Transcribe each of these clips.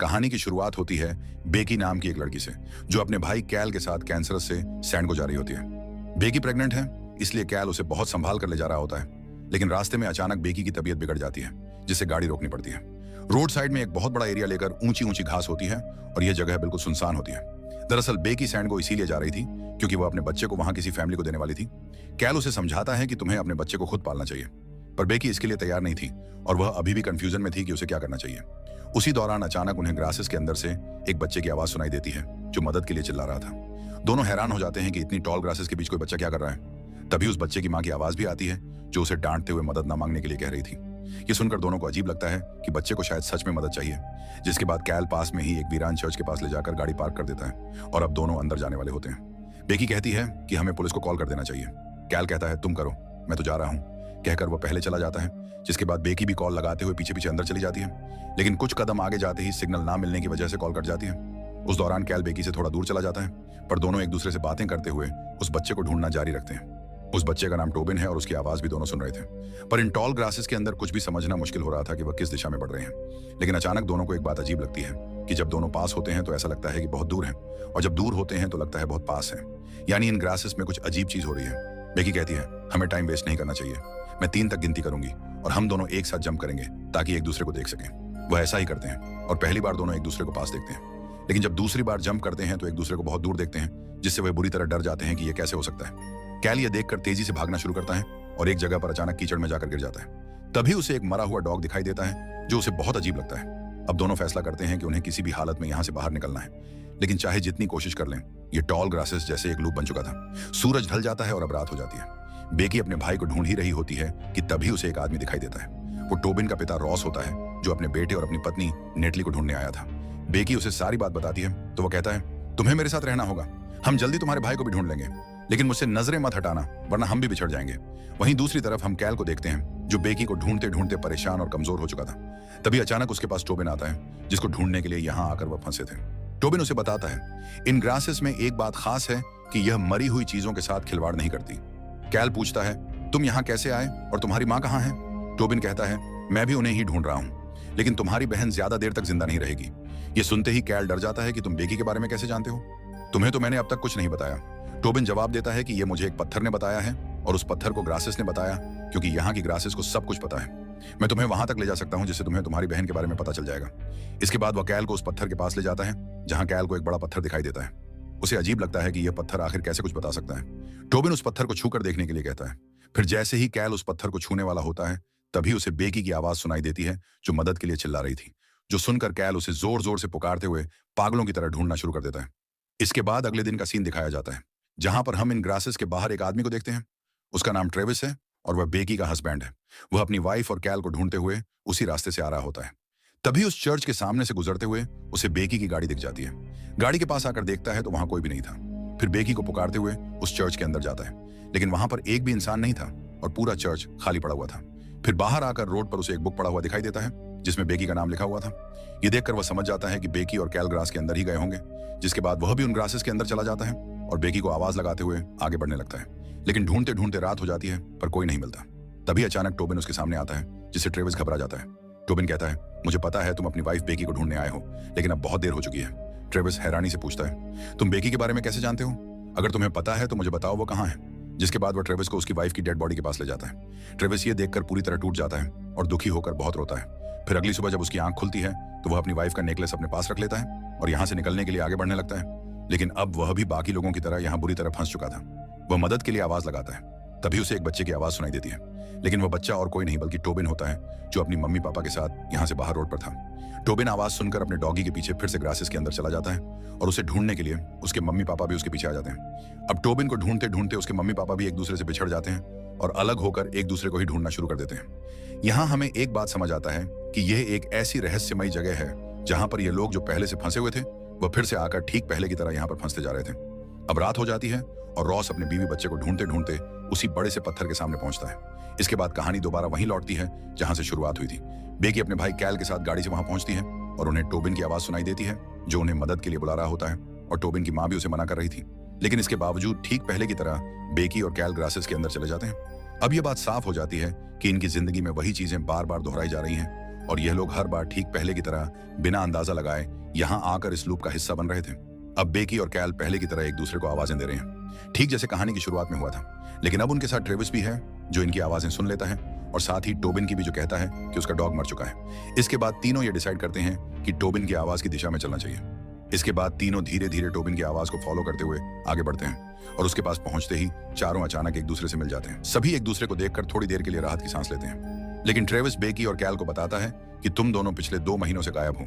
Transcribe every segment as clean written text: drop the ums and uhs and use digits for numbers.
कहानी की शुरुआत होती है बेकी नाम की एक लड़की से, जो अपने भाई कैल के साथ कैंसर से सैंड को जा रही होती है। बेकी प्रेग्नेंट है, इसलिए कैल उसे बहुत संभाल कर ले जा रहा होता है। लेकिन रास्ते में अचानक बेकी की तबीयत बिगड़ जाती है, जिससे गाड़ी रोकनी पड़ती है। रोड साइड में एक बहुत बड़ा एरिया लेकर ऊंची ऊंची घास होती है और यह जगह बिल्कुल सुनसान होती है। दरअसल बेकी सैंड को इसीलिए जा रही थी क्योंकि वो अपने बच्चे को वहां किसी फैमिली को देने वाली थी। कैल उसे समझाता है कि तुम्हें अपने बच्चे को खुद पालना चाहिए, पर बेकी इसके लिए तैयार नहीं थी और वह अभी भी कंफ्यूजन में थी कि उसे क्या करना चाहिए। उसी दौरान अचानक उन्हें ग्रासेस के अंदर से एक बच्चे की आवाज सुनाई देती है, जो मदद के लिए चिल्ला रहा था। दोनों हैरान हो जाते हैं कि इतनी टॉल ग्रासेस के बीच कोई बच्चा क्या कर रहा है। तभी उस बच्चे की मां की आवाज भी आती है, जो उसे डांटते हुए मदद न मांगने के लिए कह रही थी। ये सुनकर दोनों को अजीब लगता है कि बच्चे को शायद सच में मदद चाहिए। जिसके बाद कैल पास में ही एक वीरान चर्च के पास ले जाकर गाड़ी पार्क कर देता है और अब दोनों अंदर जाने वाले होते हैं। बेकी कहती है कि हमें पुलिस को कॉल कर देना चाहिए। कैल कहता है तुम करो, मैं तो जा रहा हूँ, कहकर वो पहले चला जाता है। जिसके बाद बेकी भी कॉल लगाते हुए पीछे पीछे अंदर चली जाती है, लेकिन कुछ कदम आगे जाते ही सिग्नल ना मिलने की वजह से कॉल कट जाती है। उस दौरान कैल बेकी से थोड़ा दूर चला जाता है, पर दोनों एक दूसरे से बातें करते हुए उस बच्चे को ढूंढना जारी रखते हैं। उस बच्चे का नाम टोबिन है और उसकी आवाज भी दोनों सुन रहे थे। पर इन टॉल ग्रासेस के अंदर कुछ भी समझना मुश्किल हो रहा था कि वह किस दिशा में बढ़ रहे हैं। लेकिन अचानक दोनों को एक बात अजीब लगती है कि जब दोनों पास होते हैं तो ऐसा लगता है कि बहुत दूर है, और जब दूर होते हैं तो लगता है बहुत पास है। यानी इन ग्रासेस में कुछ अजीब चीज हो रही है। बेकी कहती है हमें टाइम वेस्ट नहीं करना चाहिए, मैं 3 तक गिनती करूंगी और हम दोनों एक साथ जंप करेंगे ताकि एक दूसरे को देख सकें। वह ऐसा ही करते हैं और पहली बार दोनों एक दूसरे को पास देखते हैं। लेकिन जब दूसरी बार जंप करते हैं तो एक दूसरे को बहुत दूर देखते हैं, जिससे वह बुरी तरह डर जाते हैं कि यह कैसे हो सकता है। कैल ये देखकर तेजी से भागना शुरू करता है और एक जगह पर अचानक कीचड़ में जाकर गिर जाता है। तभी उसे एक मरा हुआ डॉग दिखाई देता है, जो उसे बहुत अजीब लगता है। अब दोनों फैसला करते हैं कि उन्हें किसी भी हालत में यहाँ से बाहर निकलना है, लेकिन चाहे जितनी कोशिश कर लें, ये टॉल ग्रासेस जैसे एक लूप बन चुका था। सूरज ढल जाता है और अब रात हो जाती है। बेकी अपने भाई को ढूंढ ही रही होती है कि तभी उसे एक आदमी दिखाई देता है। वो टोबिन का पिता रॉस होता है, जो अपने बेटे और अपनी पत्नी नेटली को ढूंढने आया था। बेकी उसे सारी बात बताती है तो वो कहता है तुम्हें मेरे साथ रहना होगा, हम जल्दी तुम्हारे भाई को भी ढूंढ लेंगे, लेकिन मुझसे नजरें मत हटाना वरना हम भी बिछड़ जाएंगे। वहीं दूसरी तरफ हम कैल को देखते हैं, जो बेकी को ढूंढते ढूंढते परेशान और कमजोर हो चुका था। तभी अचानक उसके पास टोबिन आता है, जिसको ढूंढने के लिए यहाँ आकर वह फंसे थे। टोबिन उसे बताता है इन ग्रासेस में एक बात खास है कि यह मरी हुई चीजों के साथ खिलवाड़ नहीं करती। कैल पूछता है तुम यहाँ कैसे आए और तुम्हारी माँ कहाँ है? टोबिन कहता है मैं भी उन्हें ही ढूंढ रहा हूँ, लेकिन तुम्हारी बहन ज्यादा देर तक जिंदा नहीं रहेगी। ये सुनते ही कैल डर जाता है कि तुम बेकी के बारे में कैसे जानते हो? तुम्हें तो मैंने अब तक कुछ नहीं बताया। टोबिन जवाब देता है कि यह मुझे एक पत्थर ने बताया है और उस पत्थर को ग्रासेस ने बताया, क्योंकि यहाँ की ग्रासेस को सब कुछ पता है। मैं तुम्हें वहां तक ले जा सकता हूँ जिससे तुम्हें तुम्हारी बहन के बारे में पता चल जाएगा। इसके बाद वह कैल को उस पत्थर के पास ले जाता है, जहाँ कैल को एक बड़ा पत्थर दिखाई देता है। उसे अजीब लगता है कि यह पत्थर आखिर कैसे कुछ बता सकता है। टोबिन उस पत्थर को छूकर देखने के लिए कहता है। फिर जैसे ही कैल उस पत्थर को छूने वाला होता है, तभी उसे बेकी की आवाज सुनाई देती है, जो मदद के लिए चिल्ला रही थी। जो सुनकर कैल उसे जोर जोर से पुकारते हुए पागलों की तरह ढूंढना शुरू कर देता है। इसके बाद अगले दिन का सीन दिखाया जाता है, जहां पर हम इन ग्रासेस के बाहर एक आदमी को देखते हैं। उसका नाम ट्रेविस है और वह बेकी का हस्बैंड है। वह अपनी वाइफ और कैल को ढूंढते हुए उसी रास्ते से आ रहा होता है। तभी उस चर्च के सामने से गुजरते हुए उसे बेकी की गाड़ी दिख जाती है। गाड़ी के पास आकर देखता है तो वहां कोई भी नहीं था। फिर बेकी को पुकारते हुए उस चर्च के अंदर जाता है, लेकिन वहां पर एक भी इंसान नहीं था और पूरा चर्च खाली पड़ा हुआ था। फिर बाहर आकर रोड पर उसे एक बुक पड़ा हुआ दिखाई देता है, जिसमें बेकी का नाम लिखा हुआ था। ये देखकर वह समझ जाता है कि बेकी और कैल ग्रास के अंदर ही गए होंगे। जिसके बाद वह भी उन ग्रासेस के अंदर चला जाता है और बेकी को आवाज लगाते हुए आगे बढ़ने लगता है। लेकिन ढूंढते ढूंढते रात हो जाती है, पर कोई नहीं मिलता। तभी अचानक टोबिन उसके सामने आता है, जिससे ट्रेविस घबरा जाता है। टोबिन कहता है मुझे पता है तुम अपनी वाइफ बेकी को ढूंढने आए हो, लेकिन अब बहुत देर हो चुकी है। ट्रेविस हैरानी से पूछता है तुम बेकी के बारे में कैसे जानते हो? अगर तुम्हें पता है तो मुझे बताओ वो कहाँ है। जिसके बाद वह ट्रेविस को उसकी वाइफ की डेड बॉडी के पास ले जाता है। ट्रेविस ये देखकर पूरी तरह टूट जाता है और दुखी होकर बहुत रोता है। फिर अगली सुबह जब उसकी आंख खुलती है तो वह अपनी वाइफ का नेकलेस अपने पास रख लेता है और यहाँ से निकलने के लिए आगे बढ़ने लगता है। लेकिन अब वह भी बाकी लोगों की तरह यहाँ बुरी तरह फंस चुका था। वह मदद के लिए आवाज लगाता है। तभी उसे एक बच्चे की आवाज सुनाई देती है, लेकिन वह बच्चा और कोई नहीं बल्कि टोबिन होता है, जो अपनी मम्मी पापा के साथ यहाँ से बाहर रोड पर था। टोबिन आवाज सुनकर अपने डॉगी के पीछे फिर से ग्रासेस के अंदर चला जाता है और उसे ढूंढने के लिए उसके मम्मी पापा भी उसके पीछे आ जाते हैं। अब टोबिन को ढूंढते ढूंढते उसके मम्मी पापा भी एक दूसरे से बिछड़ जाते हैं और अलग होकर एक दूसरे को ही ढूंढना शुरू कर देते हैं। यहाँ हमें एक बात समझ आता है कि यह एक ऐसी रहस्यमयी जगह है जहां पर ये लोग जो पहले से फंसे हुए थे, वह फिर से आकर ठीक पहले की तरह यहाँ पर फंसते जा रहे थे। अब रात हो जाती है और रॉस अपने बीवी बच्चे को ढूंढते ढूंढते उसी बड़े से पत्थर के सामने पहुंचता है। इसके बाद कहानी दोबारा वहीं लौटती है जहां से शुरुआत हुई थी। बेकी अपने भाई कैल के साथ गाड़ी से वहां पहुंचती है और उन्हें टोबिन की आवाज सुनाई देती है, जो उन्हें मदद के लिए बुला रहा होता है, और टोबिन की मां भी उसे मना कर रही थी। लेकिन इसके बावजूद ठीक पहले की तरह बेकी और कैल ग्रासेस के अंदर चले जाते हैं। अब यह बात साफ हो जाती है कि इनकी जिंदगी में वही चीजें बार बार दोहराई जा रही हैं और यह लोग हर बार ठीक पहले की तरह बिना अंदाजा लगाए यहां आकर इस लूप का हिस्सा बन रहे थे। अब बेकी और कैल पहले की तरह एक दूसरे को आवाजें दे रहे हैं, ठीक जैसे कहानी की शुरुआत में हुआ था। लेकिन अब उनके साथ ट्रेविस भी है जो इनकी आवाजें सुन लेता है, और साथ ही टोबिन की भी, जो कहता है कि उसका डॉग मर चुका है। इसके बाद तीनों ये डिसाइड करते हैं कि टोबिन की आवाज की दिशा में चलना चाहिए। इसके बाद तीनों धीरे धीरे टोबिन की आवाज को फॉलो करते हुए आगे बढ़ते हैं, और उसके पास पहुंचते ही चारों अचानक एक दूसरे से मिल जाते हैं। सभी एक दूसरे को देखकर थोड़ी देर के लिए राहत की सांस लेते हैं। लेकिन ट्रेविस बेकी और कैल को बताता है कि तुम दोनों पिछले 2 महीनों से गायब हो,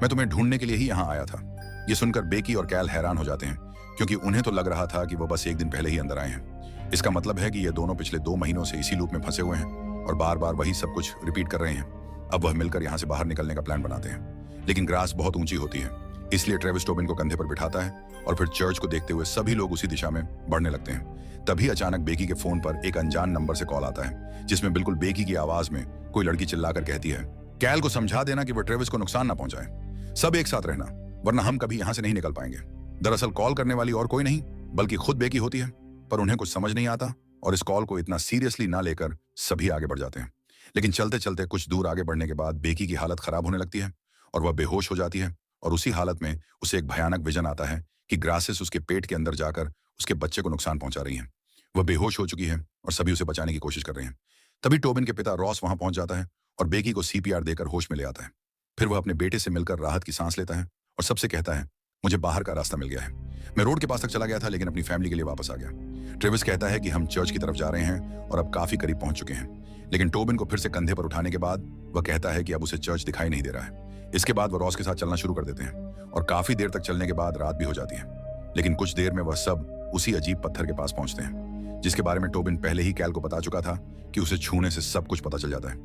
मैं तुम्हें ढूंढने के लिए ही यहाँ आया था। ये सुनकर बेकी और कैल हैरान हो जाते हैं, क्योंकि उन्हें तो लग रहा था कि वो बस एक दिन पहले ही अंदर आए हैं। इसका मतलब है कि ये दोनों पिछले 2 महीनों से इसी लूप में फंसे हुए हैं और बार बार वही सब कुछ रिपीट कर रहे हैं। अब वह मिलकर यहाँ से बाहर निकलने का प्लान बनाते हैं, लेकिन ग्रास बहुत ऊंची होती है, इसलिए ट्रेविस टोबिन को कंधे पर बिठाता है और फिर चर्च को देखते हुए सभी लोग उसी दिशा में बढ़ने लगते हैं। तभी अचानक बेकी के फोन पर एक अनजान नंबर से कॉल आता है, जिसमें बिल्कुल बेकी की आवाज में कोई लड़की चिल्लाकर कहती है, कैल को समझा देना कि वह ट्रेविस को नुकसान ना पहुंचाए। सब एक साथ रहना, वरना हम कभी यहां से नहीं निकल पाएंगे। दरअसल कॉल करने वाली और कोई नहीं बल्कि खुद बेकी होती है, पर उन्हें कुछ समझ नहीं आता और इस कॉल को इतना सीरियसली ना लेकर सभी आगे बढ़ जाते हैं। लेकिन चलते चलते कुछ दूर आगे बढ़ने के बाद बेकी की हालत खराब होने लगती है और वह बेहोश हो जाती है, और उसी हालत में उसे एक भयानक विजन आता है कि ग्रासेस उसके पेट के अंदर जाकर उसके बच्चे को नुकसान पहुंचा रही हैं। वह बेहोश हो चुकी है और सभी उसे बचाने की कोशिश कर रहे हैं। तभी टोबिन के पिता रॉस वहां पहुंच जाता है और बेकी को सीपीआर देकर होश में ले आता है। फिर वह अपने बेटे से मिलकर राहत की सांस लेता है और सबसे कहता है, मुझे बाहर का रास्ता मिल गया है। मैं रोड के पास तक चला गया था, लेकिन अपनी फैमिली के लिए वापस आ गया। ट्रेविस कहता है कि हम चर्च की तरफ जा रहे हैं और अब काफी करीब पहुंच चुके हैं। लेकिन टोबिन को फिर से कंधे पर उठाने के बाद वह कहता है कि अब उसे चर्च दिखाई नहीं दे रहा है। इसके बाद वह रॉस के साथ चलना शुरू कर देते हैं और काफी देर तक चलने के बाद रात भी हो जाती है। लेकिन कुछ देर में वह सब उसी अजीब पत्थर के पास पहुंचते हैं, जिसके बारे में टोबिन पहले ही कैल को बता चुका था कि उसे छूने से सब कुछ पता चल जाता है।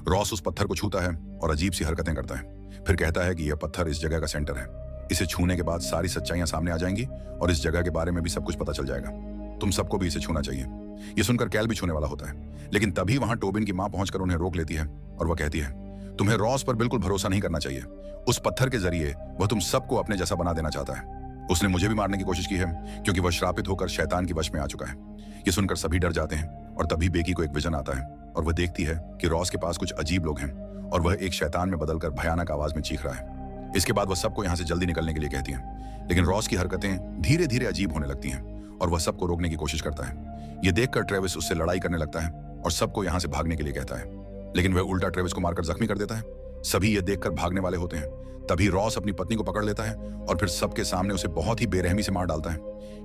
रॉस उस पत्थर को छूता है और अजीब सी हरकतें करता है, फिर कहता है कि यह पत्थर इस जगह का सेंटर है। इसे छूने के बाद सारी सच्चाइयां सामने आ जाएंगी और इस जगह के बारे में भी सब कुछ पता चल जाएगा। तुम सबको भी इसे छूना चाहिए। ये सुनकर कैल भी छूने वाला होता है, लेकिन तभी वहां टोबिन की मां पहुंचकर उन्हें रोक लेती है और वह कहती है, तुम्हें रॉस पर बिल्कुल भरोसा नहीं करना चाहिए। उस पत्थर के जरिए वह तुम सबको अपने जैसा बना देना चाहता है। उसने मुझे भी मारने की कोशिश की है, क्योंकि वह श्रापित होकर शैतान की वश में आ चुका है। ये सुनकर सभी डर जाते हैं और तभी बेकी को एक विजन आता है और वह देखती है कि रॉस के पास कुछ अजीब लोग हैं और वह एक शैतान में बदलकर भयानक आवाज में चीख रहा है। इसके बाद वह सबको यहाँ से जल्दी निकलने के लिए कहती है, लेकिन रॉस की हरकतें धीरे धीरे अजीब होने लगती हैं और वह सबको रोकने की कोशिश करता है। ये देखकर ट्रेविस उससे लड़ाई करने लगता है और सबको यहाँ से भागने के लिए कहता है, लेकिन वह उल्टा ट्रेविस को मारकर जख्मी कर देता है। सभी ये देखकर भागने वाले होते हैं। तभी रॉस अपनी पत्नी को पकड़ लेता है और फिर सबके सामने उसे बहुत ही बेरहमी से मार डालता है।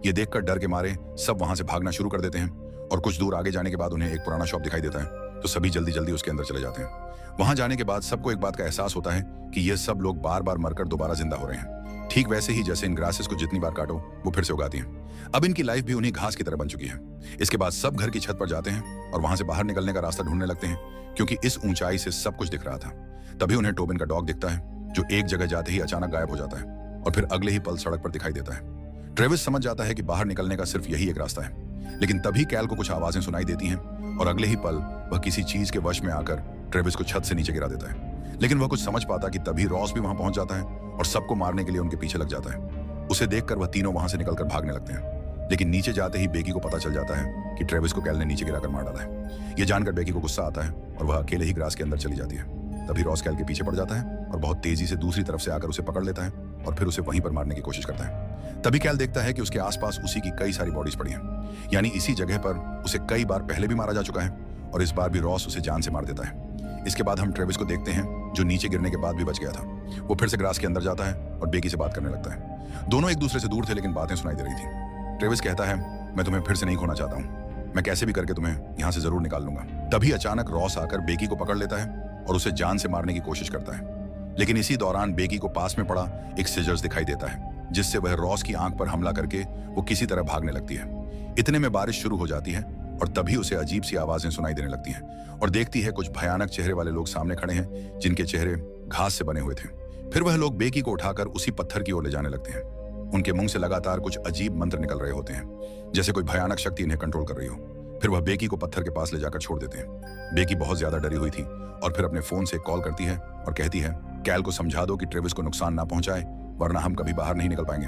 ये देखकर डर के मारे सब वहां से भागना शुरू कर देते हैं और कुछ दूर आगे जाने के बाद उन्हें एक पुराना शॉप दिखाई देता है, तो सभी जल्दी जल्दी उसके अंदर चले जाते हैं। वहां जाने के बाद सबको एक बात का एहसास होता है कि ये सब लोग बार बार मरकर दोबारा जिंदा हो रहे हैं, ठीक वैसे ही जैसे इन ग्रासेस को जितनी बार काटो वो फिर से उगाती हैं। अब इनकी लाइफ भी उन्हीं घास की तरह बन चुकी है। इसके बाद सब घर की छत पर जाते हैं और वहां से बाहर निकलने का रास्ता ढूंढने लगते हैं, क्योंकि इस ऊंचाई से सब कुछ दिख रहा था। तभी उन्हें टोबिन का डॉग दिखता है, जो एक जगह जाते ही अचानक गायब हो जाता है और फिर अगले ही पल सड़क पर दिखाई देता है। ट्रेविस समझ जाता है कि बाहर निकलने का सिर्फ यही एक रास्ता है, लेकिन तभी कैल को कुछ आवाजें सुनाई देती हैं और अगले ही पल वह किसी चीज के वश में आकर ट्रेविस को छत से नीचे गिरा देता है। लेकिन वह कुछ समझ पाता कि तभी रॉस भी वहां पहुंच जाता है और सबको मारने के लिए उनके पीछे लग जाता है। उसे देखकर वह तीनों वहां से निकलकर भागने लगते हैं, लेकिन नीचे जाते ही बेकी को पता चल जाता है कि ट्रेविस को कैल ने नीचे गिराकर मार डाला है। यह जानकर बेकी को गुस्सा आता है और वह अकेले ही ग्रास के अंदर चली जाती है। तभी रॉस कैल के पीछे पड़ जाता है और बहुत तेजी से दूसरी तरफ से आकर उसे पकड़ लेता है और फिर उसे वहीं पर मारने की कोशिश करता है। तभी कैल देखता है कि उसके आसपास उसी की कई सारी बॉडीज पड़ी हैं, यानी इसी जगह पर उसे कई बार पहले भी मारा जा चुका है और इस बार भी रॉस उसे जान से मार देता है। इसके बाद हम ट्रेविस को देखते हैं, जो नीचे गिरने के बाद भी बच गया था। वो फिर से ग्रास के अंदर जाता है और बेकी से बात करने लगता है। दोनों एक दूसरे से दूर थे, लेकिन बातें सुनाई दे रही थी। ट्रेविस कहता है, मैं तुम्हें फिर से नहीं खोना चाहता हूँ, मैं कैसे भी करके तुम्हें यहाँ से जरूर निकाल लूंगा। तभी अचानक रॉस आकर बेकी को पकड़ लेता है और उसे जान से मारने की कोशिश करता है, लेकिन इसी दौरान बेकी को पास में पड़ा एक सिजर्स दिखाई देता है, जिससे वह रॉस की आंख पर हमला करके वो किसी तरह भागने लगती है। इतने में बारिश शुरू हो जाती है और तभी उसे अजीब सी आवाजें सुनाई देने लगती हैं और देखती है कुछ भयानक चेहरे वाले लोग सामने खड़े हैं, जिनके चेहरे घास से बने हुए थे। फिर वह लोग बेकी को उठाकर उसी पत्थर की ओर ले जाने लगते हैं। उनके मुंह से लगातार कुछ अजीब मंत्र निकल रहे होते हैं, जैसे कोई भयानक शक्ति इन्हें कंट्रोल कर रही हो। फिर वह बेकी को पत्थर के पास ले जाकर छोड़ देते हैं। बेकी बहुत ज्यादा डरी हुई थी और फिर अपने फोन से कॉल करती है और कहती है, कैल को समझा दो कि ट्रेविस को नुकसान ना पहुंचाए, वरना हम कभी बाहर नहीं निकल पाएंगे।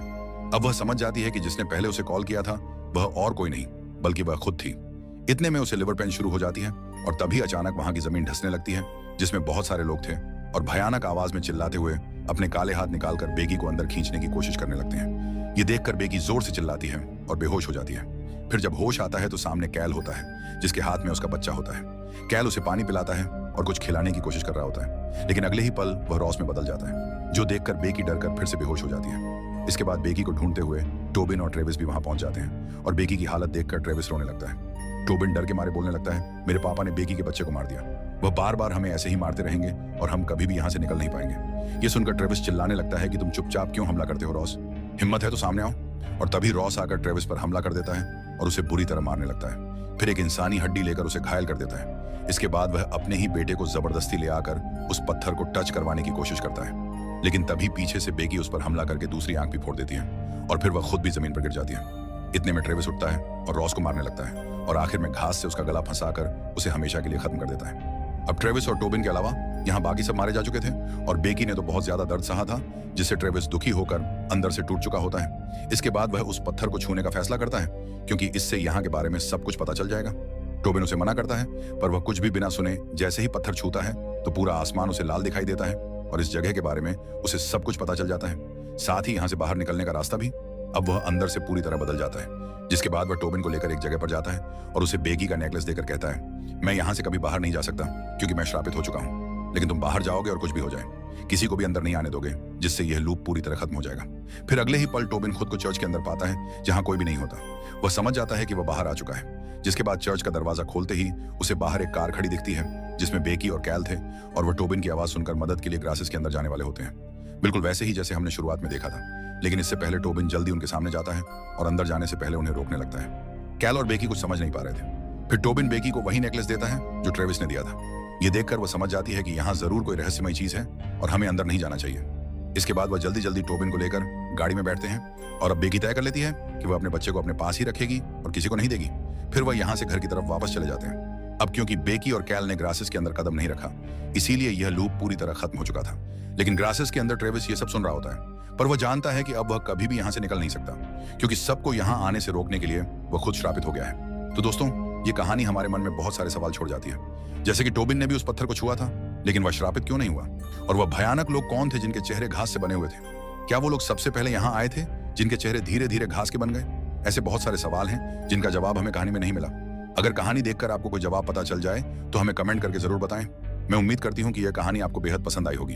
अब वह समझ जाती है कि जिसने पहले उसे कॉल किया था वह और कोई नहीं बल्कि वह खुद थी। इतने में उसे लिवर पेन शुरू हो जाती है और तभी अचानक वहां की जमीन धंसने लगती है, जिसमें बहुत सारे लोग थे और भयानक आवाज में चिल्लाते हुए अपने काले हाथ निकालकर बेगी को अंदर खींचने की कोशिश करने लगते हैं। ये देखकर बेगी जोर से चिल्लाती है और बेहोश हो जाती है। फिर जब होश आता है तो सामने कैल होता है, जिसके हाथ में उसका बच्चा होता है। कैल उसे पानी पिलाता है और कुछ खिलाने की कोशिश कर रहा होता है, लेकिन अगले ही पल वह रॉस में बदल जाता है, जो देखकर बेगी डरकर फिर से बेहोश हो जाती है। इसके बाद बेगी को ढूंढते हुए टोबिन और ट्रेविस भी वहां पहुंच जाते हैं और बेगी की हालत देखकर ट्रेविस रोने लगता है। टोबिन डर के मारे बोलने लगता है, मेरे पापा ने बेगी के बच्चे को मार दिया। वह बार बार हमें ऐसे ही मारते रहेंगे और हम कभी भी यहाँ से निकल नहीं पाएंगे। ये सुनकर ट्रेविस चिल्लाने लगता है कि तुम चुपचाप क्यों हमला करते हो रॉस, हिम्मत है तो सामने आओ। और तभी रॉस आकर ट्रेविस पर हमला कर देता है और उसे बुरी तरह मारने लगता है। फिर एक इंसानी हड्डी लेकर उसे घायल कर देता है। इसके बाद वह अपने ही बेटे को जबरदस्ती ले आकर उस पत्थर को टच करवाने की कोशिश करता है, लेकिन तभी पीछे से बेगी उस पर हमला करके दूसरी आंख भी फोड़ देती है और फिर वह खुद भी जमीन पर गिर जाती है। इतने में ट्रेविस उठता है और रॉस को मारने लगता है और आखिर में घास से उसका गला फंसाकर उसे हमेशा के लिए खत्म कर देता है। अब ट्रेविस और टोबिन के अलावा यहाँ बाकी सब मारे जा चुके थे और बेकी ने तो बहुत ज्यादा दर्द सहा था, जिससे ट्रेविस दुखी होकर अंदर से टूट चुका होता है। इसके बाद वह उस पत्थर को छूने का फैसला करता है, क्योंकि इससे यहाँ के बारे में सब कुछ पता चल जाएगा। टोबिन उसे मना करता है, पर वह कुछ भी बिना सुने जैसे ही पत्थर छूता है तो पूरा आसमान उसे लाल दिखाई देता है और इस जगह के बारे में उसे सब कुछ पता चल जाता है, साथ ही यहाँ से बाहर निकलने का रास्ता भी। अब वह अंदर से पूरी तरह बदल जाता है, जिसके बाद वह टोबिन को लेकर एक जगह पर जाता है और उसे बेगी का नेकलेस देकर कहता है, मैं यहाँ से कभी बाहर नहीं जा सकता क्योंकि मैं श्रापित हो चुका हूँ, लेकिन तुम बाहर जाओगे और कुछ भी हो जाए, किसी को भी अंदर नहीं आने दोगे, जिससे यह लूप पूरी तरह खत्म हो जाएगा। फिर अगले ही पल टोबिन खुद को चर्च के अंदर पाता है, जहाँ कोई भी नहीं होता। वह समझ जाता है कि वह बाहर आ चुका है, जिसके बाद चर्च का दरवाजा खोलते ही उसे बाहर एक कार खड़ी दिखती है, जिसमें बेकी और कैल थे और वह टोबिन की आवाज सुनकर मदद के लिए ग्रासेस के अंदर जाने वाले होते हैं। बिल्कुल वैसे ही जैसे हमने शुरुआत में देखा था, लेकिन इससे पहले टोबिन जल्दी उनके सामने जाता है और अंदर जाने से पहले उन्हें रोकने लगता है। कैल और बेकी कुछ समझ नहीं पा रहे थे। फिर टोबिन बेकी को वही नेकलेस देता है जो ट्रेविस ने दिया था। ये देखकर वह समझ जाती है कि यहाँ जरूर कोई रहस्यमय चीज है और हमें अंदर नहीं जाना चाहिए। इसके बाद वह जल्दी जल्दी टोबिन को लेकर गाड़ी में बैठते हैं और अब बेकी तय कर लेती है कि वह अपने बच्चे को अपने पास ही रखेगी और किसी को नहीं देगी। फिर वह यहाँ से घर की तरफ वापस चले जाते हैं। अब क्योंकि बेकी और कैल ने ग्रासेस के अंदर कदम नहीं रखा, इसीलिए यह लूप पूरी तरह खत्म हो चुका था। लेकिन ग्रासेस के अंदर ट्रेविस ये सब सुन रहा होता है, पर वह जानता है कि अब वह कभी भी यहाँ से निकल नहीं सकता, क्योंकि सबको यहाँ आने से रोकने के लिए वह खुद श्रापित हो गया है। तो दोस्तों, ये कहानी हमारे मन में बहुत सारे सवाल छोड़ जाती है, जैसे कि टोबिन ने भी उस पत्थर को छुआ था, लेकिन वह श्रापित क्यों नहीं हुआ? और वह भयानक लोग कौन थे जिनके चेहरे घास से बने हुए थे? क्या वो लोग सबसे पहले यहाँ आए थे जिनके चेहरे धीरे धीरे घास के बन गए? ऐसे बहुत सारे सवाल हैं जिनका जवाब हमें कहानी में नहीं मिला। अगर कहानी देखकर आपको कोई जवाब पता चल जाए तो हमें कमेंट करके जरूर बताएं। मैं उम्मीद करती हूँ कि यह कहानी आपको बेहद पसंद आई होगी।